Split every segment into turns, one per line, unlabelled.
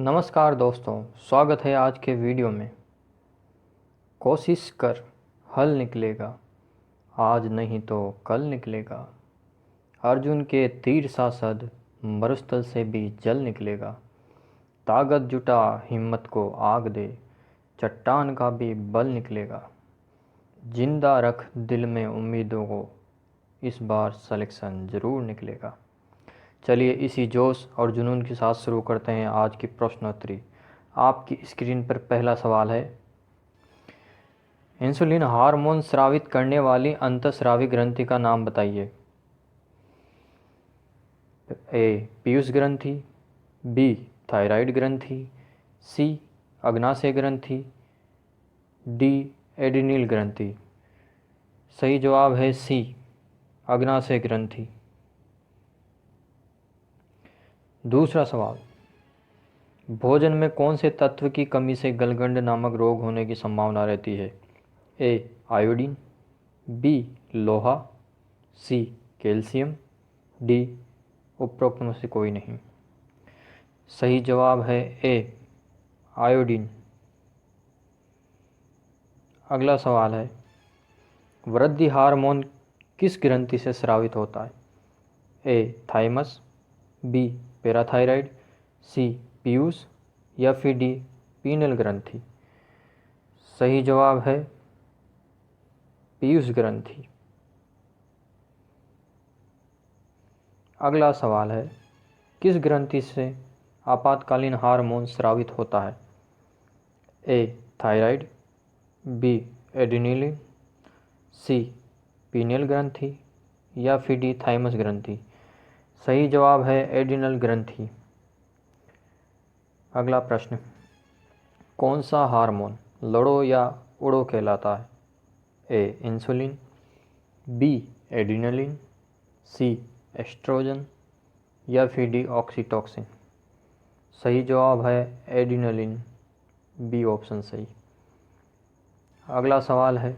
नमस्कार दोस्तों, स्वागत है आज के वीडियो में। कोशिश कर, हल निकलेगा, आज नहीं तो कल निकलेगा। अर्जुन के तीर सा सद, मरुस्थल से भी जल निकलेगा। ताकत जुटा, हिम्मत को आग दे, चट्टान का भी बल निकलेगा। जिंदा रख दिल में उम्मीदों को, इस बार सिलेक्शन ज़रूर निकलेगा। चलिए इसी जोश और जुनून के साथ शुरू करते हैं आज की प्रश्नोत्तरी। आपकी स्क्रीन पर पहला सवाल है, इंसुलिन हार्मोन स्रावित करने वाली अंतःस्रावी ग्रंथि का नाम बताइए। ए पीयूष ग्रंथि, बी थायराइड ग्रंथि, सी अग्नाशय ग्रंथि, डी एड्रिनल ग्रंथि। सही जवाब है सी अग्नाशय ग्रंथि। दूसरा सवाल, भोजन में कौन से तत्व की कमी से गलगंड नामक रोग होने की संभावना रहती है। ए आयोडीन, बी लोहा, सी कैल्शियम, डी उपरोक्त में से कोई नहीं। सही जवाब है ए आयोडीन। अगला सवाल है, वृद्धि हार्मोन किस ग्रंथि से स्रावित होता है। ए थाइमस, बी पैराथायराइड, सी पीयूष या फिर डी पीनल ग्रंथि। सही जवाब है पीयूष ग्रंथि। अगला सवाल है, किस ग्रंथि से आपातकालीन हार्मोन स्रावित होता है। ए थायराइड, बी एड्रिनलिन, सी पीनियल ग्रंथि या फिर डी थाइमस ग्रंथि। सही जवाब है एड्रिनल ग्रंथि। अगला प्रश्न, कौन सा हार्मोन लड़ो या उड़ो कहलाता है। ए इंसुलिन, बी एड्रिनलिन, सी एस्ट्रोजन या फिर डी ऑक्सीटोसिन। सही जवाब है एड्रिनलिन, बी ऑप्शन सही। अगला सवाल है,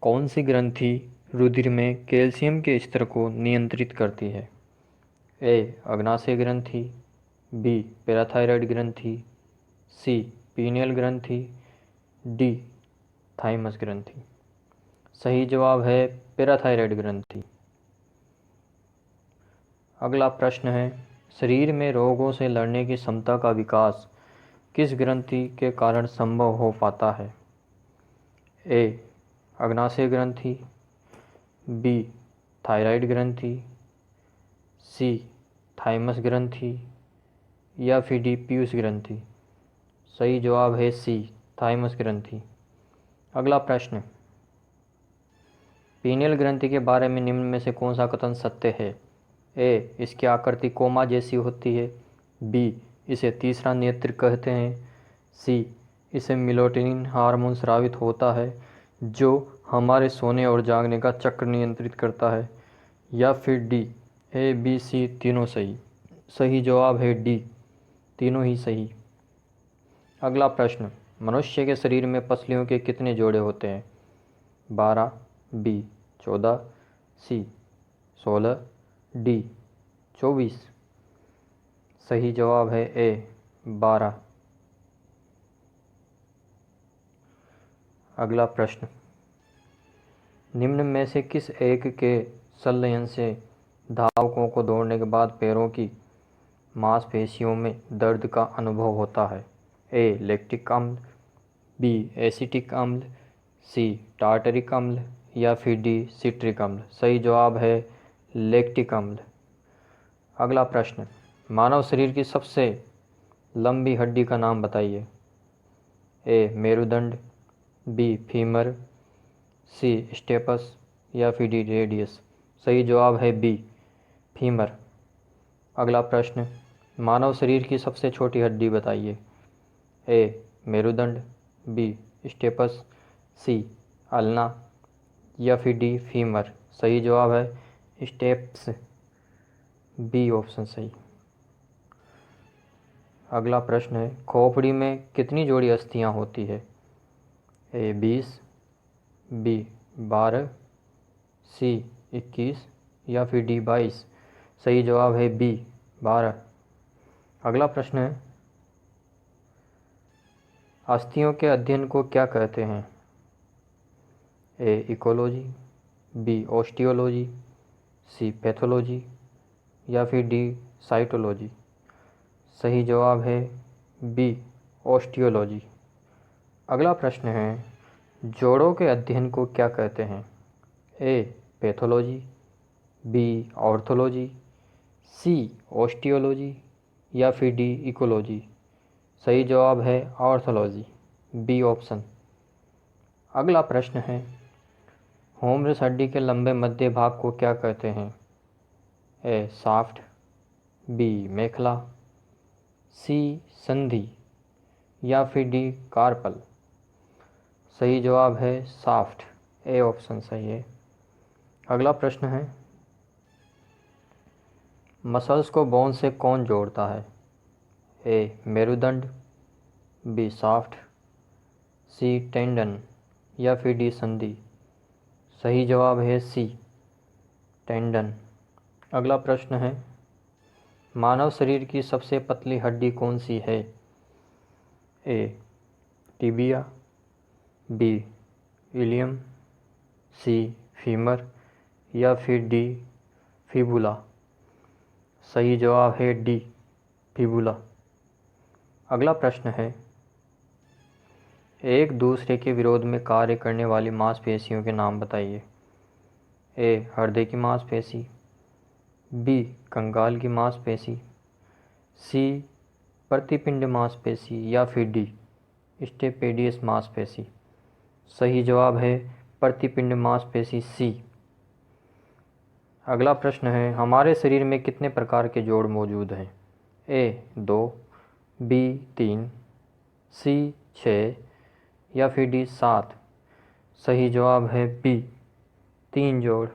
कौन सी ग्रंथि रुधिर में कैल्शियम के स्तर को नियंत्रित करती है। ए अग्नाशय ग्रंथि, बी पैराथायराइड ग्रंथि, सी पीनियल ग्रंथि, डी थाइमस ग्रंथि। सही जवाब है पैराथायराइड ग्रंथि। अगला प्रश्न है, शरीर में रोगों से लड़ने की क्षमता का विकास किस ग्रंथि के कारण संभव हो पाता है। ए अग्नाशय ग्रंथि, बी थायराइड ग्रंथि, सी थाइमस ग्रंथि या फिर डी पीयूष ग्रंथि। सही जवाब है सी थाइमस ग्रंथि। अगला प्रश्न, पीनियल ग्रंथि के बारे में निम्न में से कौन सा कथन सत्य है। ए इसकी आकृति कोमा जैसी होती है, बी इसे तीसरा नेत्र कहते हैं, सी इसे मेलाटोनिन हार्मोन स्रावित होता है जो हमारे सोने और जागने का चक्र नियंत्रित करता है, या फिर डी ए बी सी तीनों सही। सही जवाब है डी तीनों ही सही। अगला प्रश्न, मनुष्य के शरीर में पसलियों के कितने जोड़े होते हैं। 12, बी 14, सी 16, डी 24। सही जवाब है ए 12। अगला प्रश्न, निम्न में से किस एक के संलयन से धावकों को दौड़ने के बाद पैरों की मांसपेशियों में दर्द का अनुभव होता है। ए लैक्टिक अम्ल, बी एसिटिक अम्ल, सी टार्टरिक अम्ल या फिर डी सिट्रिक अम्ल। सही जवाब है लैक्टिक अम्ल। अगला प्रश्न, मानव शरीर की सबसे लंबी हड्डी का नाम बताइए। ए मेरुदंड, बी फीमर, सी स्टेपस या फिर डी रेडियस। सही जवाब है बी फीमर। अगला प्रश्न, मानव शरीर की सबसे छोटी हड्डी बताइए। ए मेरुदंड, बी स्टेपस, सी अल्ना या फिर डी फीमर। सही जवाब है स्टेप्स, बी ऑप्शन सही। अगला प्रश्न है, खोपड़ी में कितनी जोड़ी अस्थियां होती है। ए 20, बी 12, सी 21 या फिर डी 22। सही जवाब है बी 12। अगला प्रश्न है, अस्थियों के अध्ययन को क्या कहते हैं? ए इकोलॉजी, बी ऑस्टियोलॉजी, सी पैथोलॉजी या फिर डी साइटोलॉजी। सही जवाब है बी ऑस्टियोलॉजी। अगला प्रश्न है, जोड़ों के अध्ययन को क्या कहते हैं? ए पैथोलॉजी, बी ऑर्थोलॉजी, सी ऑस्टियोलॉजी या फिर डी इकोलॉजी। सही जवाब है ऑर्थोलॉजी, बी ऑप्शन। अगला प्रश्न है, होम्रस हड्डी के लंबे मध्य भाग को क्या कहते हैं? ए शाफ्ट, बी मेखला, सी संधि या फिर डी कार्पल। सही जवाब है शाफ्ट, ए ऑप्शन सही है। अगला प्रश्न है, मसल्स को बोन से कौन जोड़ता है? ए मेरुदंड, बी शाफ्ट, सी टेंडन या फिर डी संधि। सही जवाब है सी टेंडन। अगला प्रश्न है, मानव शरीर की सबसे पतली हड्डी कौन सी है? ए टिबिया, बी इलियम, सी फीमर या फिर डी फिबुला। सही जवाब है डी फिबुला। अगला प्रश्न है, एक दूसरे के विरोध में कार्य करने वाली मांसपेशियों के नाम बताइए। ए हृदय की मांसपेशी, बी कंकाल की मांसपेशी, सी प्रतिपिंड मांसपेशी या फिर डी स्टेपेडियस मांसपेशी। सही जवाब है प्रतिपिंड मांसपेशी, सी। अगला प्रश्न है, हमारे शरीर में कितने प्रकार के जोड़ मौजूद हैं? ए 2, बी 3, सी 6 या फिर डी 7। सही जवाब है बी 3 जोड़।